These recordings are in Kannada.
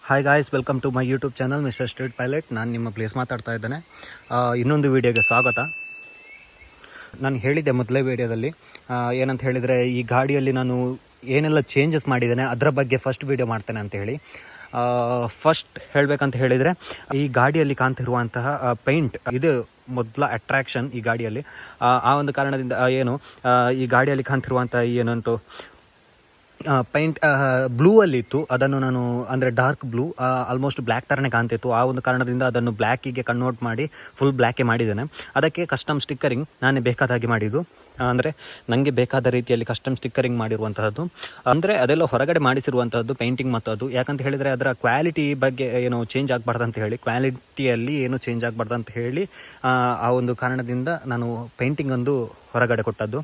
Hi guys, welcome to my YouTube channel Mister Street Pilot. ನಾನು ನಿಮ್ಮ ಪ್ಲೇಸ್ ಮಾತಾಡ್ತಾ ಇದ್ದೇನೆ. ಇನ್ನೊಂದು ವೀಡಿಯೋಗೆ ಸ್ವಾಗತ. ನಾನು ಹೇಳಿದ್ದೆ ಮೊದಲೇ ವೀಡಿಯೋದಲ್ಲಿ ಏನಂತ ಹೇಳಿದರೆ, ಈ ಗಾಡಿಯಲ್ಲಿ ನಾನು ಏನೆಲ್ಲ ಚೇಂಜಸ್ ಮಾಡಿದ್ದೇನೆ ಅದರ ಬಗ್ಗೆ ಫಸ್ಟ್ ವೀಡಿಯೋ ಮಾಡ್ತೇನೆ ಅಂತ ಹೇಳಿ. ಫಸ್ಟ್ ಹೇಳಬೇಕಂತ ಹೇಳಿದರೆ, ಈ ಗಾಡಿಯಲ್ಲಿ ಕಾಣ್ತಿರುವಂತಹ ಪೇಂಟ್ ಇದು ಮೊದಲ ಅಟ್ರಾಕ್ಷನ್ ಈ ಗಾಡಿಯಲ್ಲಿ. ಆ ಒಂದು ಕಾರಣದಿಂದ ಈ ಗಾಡಿಯಲ್ಲಿ ಕಾಣ್ತಿರುವಂಥ ಏನಂಟು ಪೈಂಟ್ ಬ್ಲೂ ಅಲ್ಲಿ ಇತ್ತು. ಅದನ್ನು ನಾನು ಅಂದರೆ ಡಾರ್ಕ್ ಬ್ಲೂ, ಆಲ್ಮೋಸ್ಟ್ ಬ್ಲ್ಯಾಕ್ ಥರನೇ ಕಾಣ್ತಿತ್ತು. ಆ ಒಂದು ಕಾರಣದಿಂದ ಅದನ್ನು ಬ್ಲ್ಯಾಕಿಗೆ ಕನ್ವರ್ಟ್ ಮಾಡಿ ಫುಲ್ ಬ್ಲ್ಯಾಕೇ ಮಾಡಿದ್ದೇನೆ. ಅದಕ್ಕೆ ಕಸ್ಟಮ್ ಸ್ಟಿಕ್ಕರಿಂಗ್ ನಾನೇ ಬೇಕಾದಾಗಿ ಮಾಡಿದ್ದು, ಅಂದರೆ ನನಗೆ ಬೇಕಾದ ರೀತಿಯಲ್ಲಿ ಕಸ್ಟಮ್ ಸ್ಟಿಕ್ಕರಿಂಗ್ ಮಾಡಿರುವಂತಹದ್ದು. ಅಂದರೆ ಅದೆಲ್ಲ ಹೊರಗಡೆ ಮಾಡಿಸಿರುವಂಥದ್ದು ಪೇಂಟಿಂಗ್ ಮತ್ತು ಅದು. ಯಾಕಂತ ಹೇಳಿದರೆ ಅದರ ಕ್ವಾಲಿಟಿ ಬಗ್ಗೆ ಚೇಂಜ್ ಆಗಬಾರ್ದು ಅಂತ ಹೇಳಿ, ಕ್ವಾಲಿಟಿಯಲ್ಲಿ ಏನು ಚೇಂಜ್ ಆಗಬಾರ್ದು ಅಂತ ಹೇಳಿ ಆ ಒಂದು ಕಾರಣದಿಂದ ನಾನು ಪೇಂಟಿಂಗ್ ಒಂದು ಹೊರಗಡೆ ಕೊಟ್ಟದ್ದು.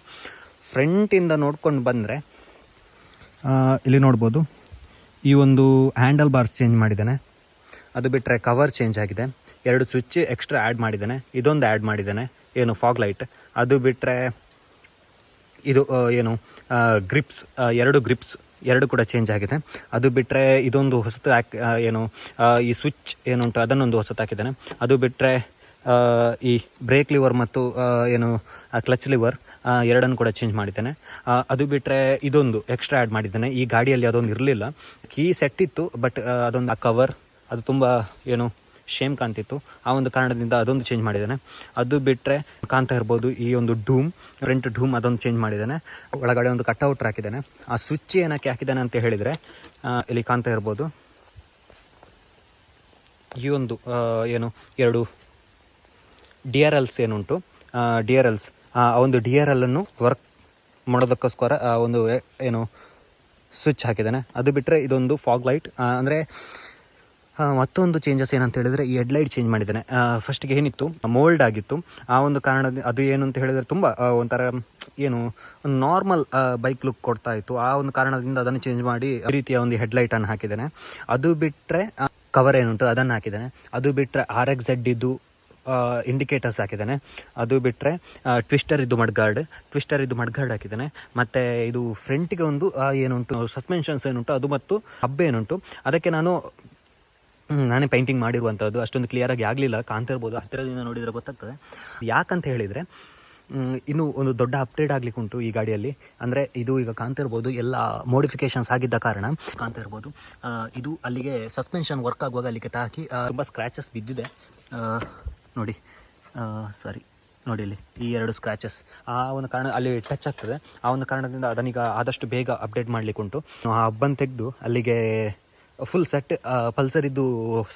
ಫ್ರಂಟಿಂದ ನೋಡ್ಕೊಂಡು ಬಂದರೆ ಇಲ್ಲಿ ನೋಡ್ಬೋದು, ಈ ಒಂದು ಹ್ಯಾಂಡಲ್ ಬಾರ್ಸ್ ಚೇಂಜ್ ಮಾಡಿದ್ದೇನೆ. ಅದು ಬಿಟ್ಟರೆ ಕವರ್ ಚೇಂಜ್ ಆಗಿದೆ. 2 ಸ್ವಿಚ್ ಎಕ್ಸ್ಟ್ರಾ ಆ್ಯಡ್ ಮಾಡಿದ್ದೇನೆ. ಇದೊಂದು ಆ್ಯಡ್ ಮಾಡಿದ್ದೇನೆ, ಫಾಗ್ ಲೈಟ್. ಅದು ಬಿಟ್ಟರೆ ಇದು ಗ್ರಿಪ್ಸ್, 2 ಗ್ರಿಪ್ಸ್ 2 ಕೂಡ ಚೇಂಜ್ ಆಗಿದೆ. ಅದು ಬಿಟ್ಟರೆ ಇದೊಂದು ಹೊಸತು ಈ ಸ್ವಿಚ್ ಏನುಂಟು ಅದನ್ನೊಂದು ಹೊಸತು ಹಾಕಿದ್ದೇನೆ. ಅದು ಬಿಟ್ಟರೆ ಈ ಬ್ರೇಕ್ ಲಿವರ್ ಮತ್ತು ಕ್ಲಚ್ ಲಿವರ್ ಎರಡನ್ನು ಕೂಡ ಚೇಂಜ್ ಮಾಡಿದ್ದೇನೆ. ಅದು ಬಿಟ್ಟರೆ ಇದೊಂದು ಎಕ್ಸ್ಟ್ರಾ ಆ್ಯಡ್ ಮಾಡಿದ್ದೇನೆ. ಈ ಗಾಡಿಯಲ್ಲಿ ಅದೊಂದು ಇರಲಿಲ್ಲ. ಕೀ ಸೆಟ್ ಇತ್ತು, ಬಟ್ ಅದೊಂದು ಕವರ್ ಅದು ತುಂಬ ಶೇಮ್ ಕಾಣ್ತಿತ್ತು. ಆ ಒಂದು ಕಾರಣದಿಂದ ಅದೊಂದು ಚೇಂಜ್ ಮಾಡಿದ್ದೇನೆ. ಅದು ಬಿಟ್ಟರೆ ಕಾಣ್ತಾ ಇರ್ಬೋದು, ಈ ಒಂದು ಫ್ರಂಟ್ ಡೂಮ್ ಅದೊಂದು ಚೇಂಜ್ ಮಾಡಿದ್ದೇನೆ. ಒಳಗಡೆ ಒಂದು ಕಟ್ಔಟ್ ಹಾಕಿದ್ದೇನೆ. ಆ ಸ್ವಿಚ್ ಏನಕ್ಕೆ ಹಾಕಿದ್ದೇನೆ ಅಂತ ಹೇಳಿದರೆ, ಇಲ್ಲಿ ಕಾಣ್ತಾ ಇರ್ಬೋದು, ಈ ಒಂದು 2 DRLs ಏನುಂಟು, DRLs ಆ ಒಂದು DRL ಅನ್ನು ವರ್ಕ್ ಮಾಡೋದಕ್ಕೋಸ್ಕರ ಒಂದು ಸ್ವಿಚ್ ಹಾಕಿದ್ದಾನೆ. ಅದು ಬಿಟ್ಟರೆ ಇದೊಂದು ಫಾಗ್ ಲೈಟ್. ಅಂದರೆ ಮತ್ತೊಂದು ಚೇಂಜಸ್ ಏನಂತ ಹೇಳಿದರೆ, ಈ ಹೆಡ್ಲೈಟ್ ಚೇಂಜ್ ಮಾಡಿದ್ದಾನೆ. ಫಸ್ಟಿಗೆ ಏನಿತ್ತು ಮೋಲ್ಡ್ ಆಗಿತ್ತು. ಆ ಒಂದು ಕಾರಣದಿಂದ ಅದು ಏನು ಅಂತ ಹೇಳಿದರೆ ತುಂಬ ಒಂಥರ ಒಂದು ನಾರ್ಮಲ್ ಬೈಕ್ ಲುಕ್ ಕೊಡ್ತಾ ಇತ್ತು. ಆ ಒಂದು ಕಾರಣದಿಂದ ಅದನ್ನು ಚೇಂಜ್ ಮಾಡಿ ಈ ರೀತಿಯ ಒಂದು ಹೆಡ್ಲೈಟನ್ನು ಹಾಕಿದ್ದೇನೆ. ಅದು ಬಿಟ್ಟರೆ ಕವರ್ ಏನುಂಟು ಅದನ್ನು ಹಾಕಿದ್ದೇನೆ. ಅದು ಬಿಟ್ಟರೆ RXZ ಇದ್ದು ಇಂಡಿಕೇಟರ್ಸ್ ಹಾಕಿದ್ದಾನೆ. ಅದು ಬಿಟ್ಟರೆ ಟ್ವಿಸ್ಟರ್ ಇದ್ದು ಮಡ್ಗಾರ್ಡ್ ಹಾಕಿದ್ದಾನೆ. ಮತ್ತು ಇದು ಫ್ರಂಟಿಗೆ ಒಂದು ಸಸ್ಪೆನ್ಷನ್ಸ್ ಏನುಂಟು ಅದು ಮತ್ತು ಹಬ್ಬ ಏನುಂಟು ಅದಕ್ಕೆ ನಾನೇ ಪೇಂಟಿಂಗ್ ಮಾಡಿರುವಂಥದ್ದು. ಅಷ್ಟೊಂದು ಕ್ಲಿಯರಾಗಿ ಆಗಲಿಲ್ಲ, ಕಾಣ್ತಿರ್ಬೋದು, ಹತ್ತಿರದಿಂದ ನೋಡಿದರೆ ಗೊತ್ತಾಗ್ತದೆ. ಯಾಕಂತ ಹೇಳಿದರೆ, ಇನ್ನೂ ಒಂದು ದೊಡ್ಡ ಅಪ್ಡೇಟ್ ಆಗ್ಲಿಕ್ಕೆ ಉಂಟು ಈ ಗಾಡಿಯಲ್ಲಿ. ಅಂದರೆ ಇದು ಈಗ ಕಾಣ್ತಿರ್ಬೋದು, ಎಲ್ಲ ಮೋಡಿಫಿಕೇಷನ್ಸ್ ಆಗಿದ್ದ ಕಾರಣ ಕಾಣ್ತಾ ಇರ್ಬೋದು, ಇದು ಅಲ್ಲಿಗೆ ಸಸ್ಪೆನ್ಷನ್ ವರ್ಕ್ ಆಗುವಾಗ ಅಲ್ಲಿಗೆ ತಾಕಿ ತುಂಬ ಸ್ಕ್ರ್ಯಾಚಸ್ ಬಿದ್ದಿದೆ. ನೋಡಿ ಇಲ್ಲಿ ಈ 2 ಸ್ಕ್ರ್ಯಾಚಸ್ ಆ ಒಂದು ಕಾರಣ ಅಲ್ಲಿ ಟಚ್ ಆಗ್ತದೆ. ಆ ಒಂದು ಕಾರಣದಿಂದ ಅದನ್ನೀಗ ಆದಷ್ಟು ಬೇಗ ಅಪ್ಡೇಟ್ ಮಾಡಲಿಕ್ಕೆ ಉಂಟು. ಆ ಹಬ್ಬನ್ನು ತೆಗೆದು ಅಲ್ಲಿಗೆ ಫುಲ್ ಸೆಟ್ ಪಲ್ಸರ್ ಇದ್ದು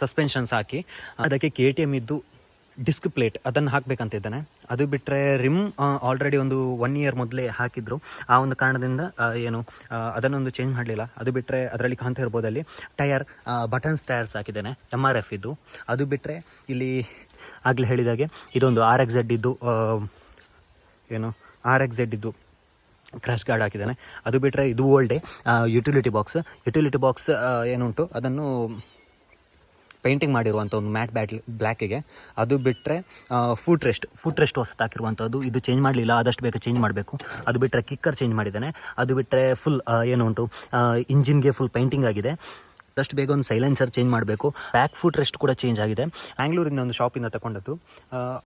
ಸಸ್ಪೆನ್ಷನ್ಸ್ ಹಾಕಿ ಅದಕ್ಕೆ KTM ಇದ್ದು ಡಿಸ್ಕ್ ಪ್ಲೇಟ್ ಅದನ್ನು ಹಾಕಬೇಕಂತಿದ್ದಾನೆ. ಅದು ಬಿಟ್ಟರೆ ರಿಮ್ ಆಲ್ರೆಡಿ ಒಂದು 1 ಇಯರ್ ಮೊದಲೇ ಹಾಕಿದ್ರು. ಆ ಒಂದು ಕಾರಣದಿಂದ ಅದನ್ನೊಂದು ಚೇಂಜ್ ಮಾಡಲಿಲ್ಲ. ಅದು ಬಿಟ್ಟರೆ ಅದರಲ್ಲಿ ಕಾಣ್ತಾ ಇರ್ಬೋದು, ಅಲ್ಲಿ ಟಯರ್ ಬಟನ್ಸ್ ಟಯರ್ಸ್ ಹಾಕಿದ್ದೇನೆ, MRF ಇದ್ದು. ಅದು ಬಿಟ್ಟರೆ ಇಲ್ಲಿ ಆಗಲೇ ಹೇಳಿದಾಗೆ ಇದೊಂದು RXZ ಇದ್ದು ಕ್ರ್ಯಾಶ್ ಗಾರ್ಡ್ ಹಾಕಿದ್ದಾನೆ. ಅದು ಬಿಟ್ಟರೆ ಇದು ಓಲ್ಡೇ ಯುಟಿಲಿಟಿ ಬಾಕ್ಸ್ ಏನುಂಟು ಅದನ್ನು ಪೇಂಟಿಂಗ್ ಮಾಡಿರುವಂಥ ಒಂದು ಮ್ಯಾಟ್ ಬ್ಲ್ಯಾಕಿಗೆ. ಅದು ಬಿಟ್ಟರೆ ಫುಟ್ ರೆಸ್ಟ್ ಹೊಸತು ಹಾಕಿರುವಂಥದ್ದು. ಇದು ಚೇಂಜ್ ಮಾಡಲಿಲ್ಲ, ಆದಷ್ಟು ಬೇಗ ಚೇಂಜ್ ಮಾಡಬೇಕು. ಅದು ಬಿಟ್ಟರೆ ಕಿಕ್ಕರ್ ಚೇಂಜ್ ಮಾಡಿದ್ದಾನೆ. ಅದು ಬಿಟ್ಟರೆ ಫುಲ್ ಇಂಜಿನ್ಗೆ ಫುಲ್ ಪೇಂಟಿಂಗ್ ಆಗಿದೆ. ಆದಷ್ಟು ಬೇಗ ಒಂದು ಸೈಲೆನ್ಸರ್ ಚೇಂಜ್ ಮಾಡಬೇಕು. ಬ್ಯಾಕ್ ಫುಟ್ ರೆಸ್ಟ್ ಕೂಡ ಚೇಂಜ್ ಆಗಿದೆ. ಬ್ಯಾಂಗ್ಳೂರಿಂದ ಒಂದು ಶಾಪಿಂದ ತಗೊಂಡದ್ದು.